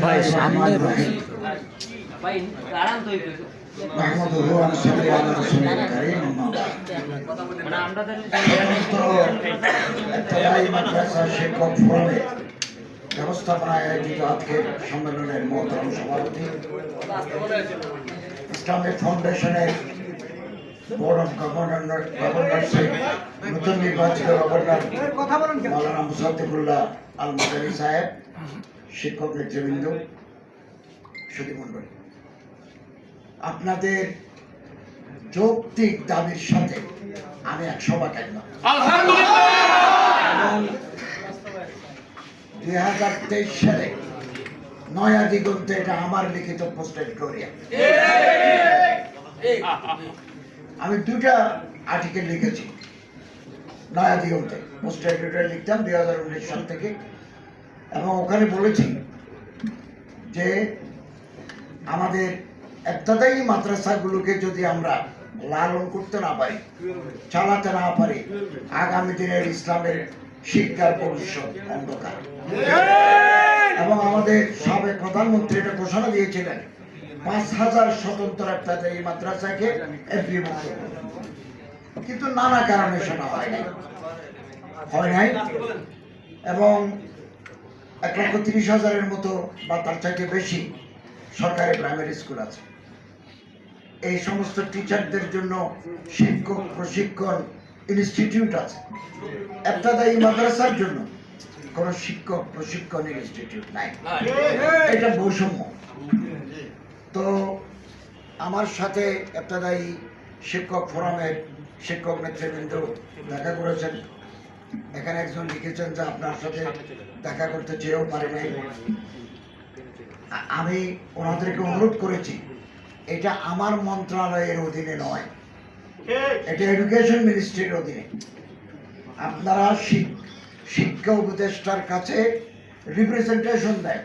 ভাই সামনে ব্যবস্থাপনায় আয়োজিত আজকের সম্মেলনের মহতরম সভাপতি, ইসলামিক ফাউন্ডেশনের বোর্ড অফ গভর্নরশিপ নতুন নির্বাচিত গভর্নর মাওলানা মুসাদ্দিকুল্লাহ আল মাদানী সাহেব, শিক্ষক নেতৃবৃন্দ, সুধীমণ্ডলী, আপনাদের যৌক্তিক দাবির সাথে আমি এক সভায় একমত। 2023 সালে নয়া দিগন্তে, এটা আমার লিখিত পোস্ট এডিটোরিয়াল, আমি দুটা আর্টিকেল লিখেছি নয়া দিগন্তে, পোস্ট এডিটোরিয়াল লিখতাম 2019 সাল থেকে, এবং ওখানে বলেছি যে আমাদের ইবতদায়ী মাদ্রাসাগুলোকে যদি আমরা লালন করতে না পারি, চালাতে না পারি, আগামী দিনের ইসলামের শিক্ষার ভবিষ্যৎ অন্ধকার। এবং আমাদের সাবেক প্রধানমন্ত্রী এটা ঘোষণা দিয়েছিলেন 5000 স্বতন্ত্র ইবতদায়ী মাদ্রাসাকে এমপিভুক্ত করবেন, কিন্তু নানা কারণে সেটা হয় নাই। এবং 1,30,000-এর মতো বা তার চাইতে বেশি সরকারি প্রাইমারি স্কুল আছে। এই সমস্ত টিচারদের জন্য শিক্ষক প্রশিক্ষণ ইনস্টিটিউট আছে। ইবতদায়ী মাদ্রাসার জন্য কোন শিক্ষক প্রশিক্ষণ ইনস্টিটিউট নাই, এটা বৈষম্য। তো আমার সাথে ইবতদায়ী শিক্ষক ফোরামের শিক্ষক নেতৃবৃন্দ দেখা করেছেন। এখানে একজন লিখেছেন যে আপনার সাথে দেখা করতে চেয়েও পারে নাই। আমি ওনাদেরকে অনুরোধ করেছি, এটা আমার মন্ত্রণালয়ের অধীনে নয়, এটা এডুকেশন মিনিস্ট্রির অধীনে। আপনারা শিক্ষা উপদেষ্টার কাছে রিপ্রেজেন্টেশন দেন,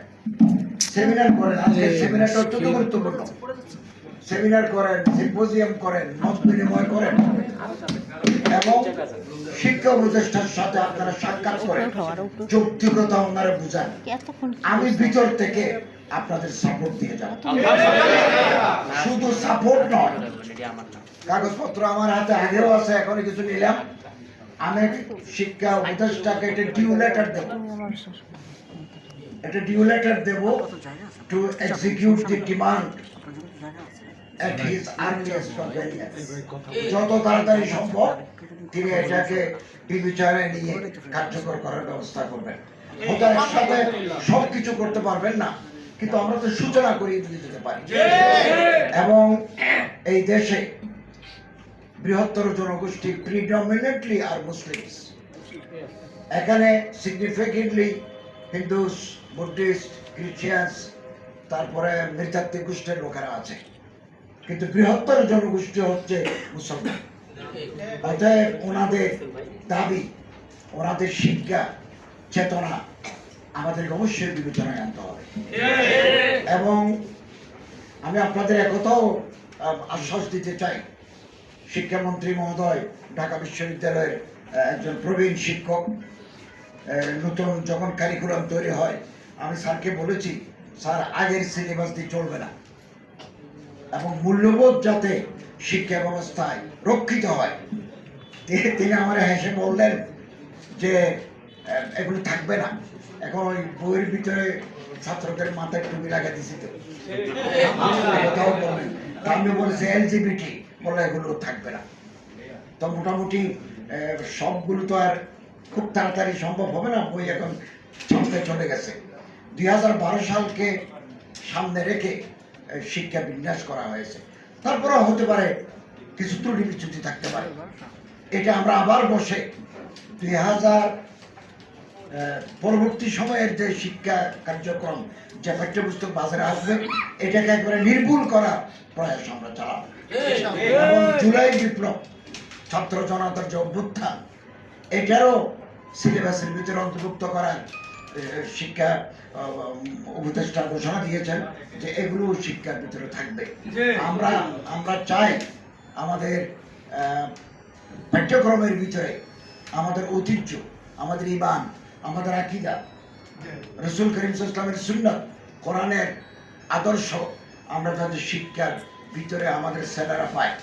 সেমিনার করেন। আজকে সেমিনারটা অত্যন্ত গুরুত্বপূর্ণ। সেমিনার করেন, সিম্পোজিয়াম করেন, মত বিনিময় করেন, এবং শিক্ষা উপদেষ্টার সাথে আপনারা সাক্ষাৎ করেন, যৌক্তিকতা ওনারা বুঝান। আমি ভিতর থেকে আপনাদের সাপোর্ট দিয়ে যাব, শুধু সাপোর্ট নয়, কাগজপত্র আমার হাতে আগেও আছে, এখনো কিছু নিলাম। আমি শিক্ষা উপদেষ্টাকে একটা ডিউ লেটার দেব to execute the demand at his earliest convenience। যত তাড়াতাড়ি সম্ভব তিনি এটাকে বিবেচনায় নিয়ে কার্যকর করার ব্যবস্থা করবেন। হয়তো একসাথে সবকিছু করতে পারবেন না, কিন্তু আমরা তো সূচনা করিয়ে দিয়ে যেতে পারি। এবং এই দেশে বৃহত্তর জনগোষ্ঠী প্রিডমিনেন্টলি আর মুসলিমস, এখানে সিগনিফিকেন্টলি হিন্দুস, বুদ্ধিস্ট, খ্রিস্টানস, তারপরে নৃতাত্ত্বিক গোষ্ঠীর লোকেরা আছে, কিন্তু বৃহত্তর জনগোষ্ঠী হচ্ছে মুসলমান। অতএব ওনাদের দাবি, ওনাদের শিক্ষা চেতনা আমাদের অবশ্যই বিবেচনায় আনতে হবে। এবং আমি আপনাদের একথাও আশ্বাস দিতে চাই, শিক্ষামন্ত্রী মহোদয় ঢাকা বিশ্ববিদ্যালয়ের একজন প্রবীণ শিক্ষক, নতুন যখন কারিকুলাম তৈরি হয়, আমি স্যারকে বলেছি, স্যার আগের সিলেবাস দিয়ে চলবে না, এবং মূল্যবোধ যাতে শিক্ষা ব্যবস্থায় রক্ষিত হয়। তিনি আমার হেসে বললেন যে এগুলো থাকবে না। এখন ওই বইয়ের ভিতরে ছাত্রদের মাথায় টুপি লাগা দিছি, তো আমি বলছি এলজিবিটি, বলে এগুলো থাকবে না। তো মোটামুটি সবগুলো তো আর খুব তাড়াতাড়ি সম্ভব হবে না, বই এখন ছাপতে চলে গেছে। 2012 সালকে সামনে রেখে শিক্ষা বিন্যাস করা হয়েছে। তারপরে হতে পারে কিছু ত্রুটি বিচ্যুতি থাকতে পারে, এটা আমরা আবার বসে 2000 পরবর্তী সময়ের যে শিক্ষা কার্যক্রম, যে পাঠ্যপুস্তক বাজারে আসবে, এটাকে একবারে নির্মূল করার প্রয়াস আমরা চালাবো। এবং জুলাই বিপ্লব, ছাত্র জনতার যে অভ্যুত্থান, এটারও সিলেবাসের ভিতরে অন্তর্ভুক্ত করার শিক্ষা উপদেষ্টা ঘোষণা দিয়েছেন যে এগুলো শিক্ষার ভিতরে থাকবে। আমরা চাই আমাদের পাঠ্যক্রমের ভিতরে আমাদের ঐতিহ্য, আমাদের ঈমান, আমাদের আকীদা, রাসূল করিম সাল্লাল্লাহু আলাইহি ওয়াসাল্লামের সুন্নাত, কোরআনের আদর্শ আমরা যাতে শিক্ষার ভিতরে আমাদের ছেলেরা পায়।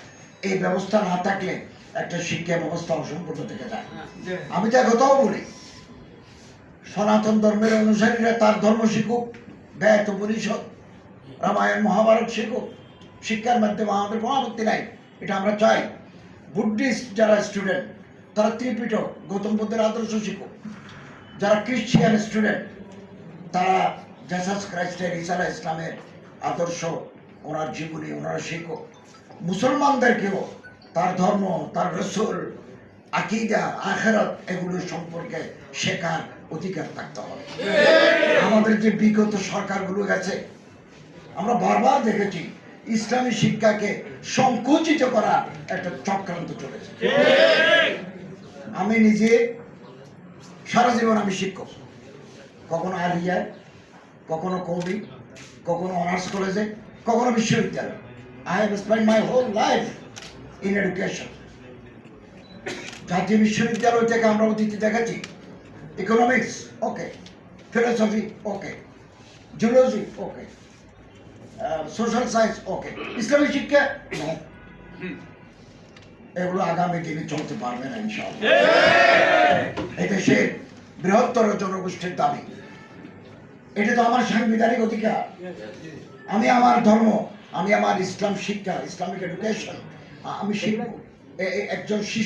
এই ব্যবস্থা না থাকলে একটা শিক্ষা ব্যবস্থা অসম্পূর্ণ থেকে যায়। আমি তো কথাও বলি, সনাতন ধর্মের অনুসারীরা তার ধর্ম শিখুক, বেদ উপনিষদ রামায়ণ মহাভারত শিখুক, শিক্ষার মাধ্যমে আমাদের কোনো আপত্তি নাই, এটা আমরা চাই। বুদ্ধিস্ট যারা স্টুডেন্ট তারা ত্রিপিটক গৌতম বুদ্ধের আদর্শ শিখুক, যারা খ্রিস্টিয়ান স্টুডেন্ট তারা জেসাস খ্রাইস্টের ঈসা আলাইহিস ইসলামের আদর্শ, ওনার জীবনী ওনারা শিখুক। মুসলমানদেরকেও তার ধর্ম, তার রসুল, আকীদা, আখিরাত এগুলো সম্পর্কে শেখার অধিকার থাকতে হবে। আমাদের যে বিগত সরকারগুলো গেছে আমরা বারবার দেখেছি ইসলামী শিক্ষাকে সংকুচিত করার একটা চক্রান্ত চলেছে। আমি নিজে সারা জীবন আমি শিক্ষক, কখনো আলিয়া, কখনো কবি, কখনো অনার্স কলেজে, কখনো বিশ্ববিদ্যালয়। I have spent my whole life in education. জাতীয় বিশ্ববিদ্যালয় থেকে আমরা অতিথি দেখেছি, ইকোনমিক্স ওকে, ফিলোসফি ওকে, জুলজি ওকে, সোশ্যাল সায়েন্স ওকে, ইসলামী শিক্ষা no। এগুলো আগামী দিনে চলতে পারবে না ইনশাআল্লাহ। এদেশের বৃহত্তর জনগোষ্ঠীর দাবি, এটা তো আমার সাংবিধানিক অধিকার। আমি আমার ধর্ম, আমি আমার ইসলাম শিক্ষা, ইসলামিক এডুকেশন আমি শিখব। একজন শিশু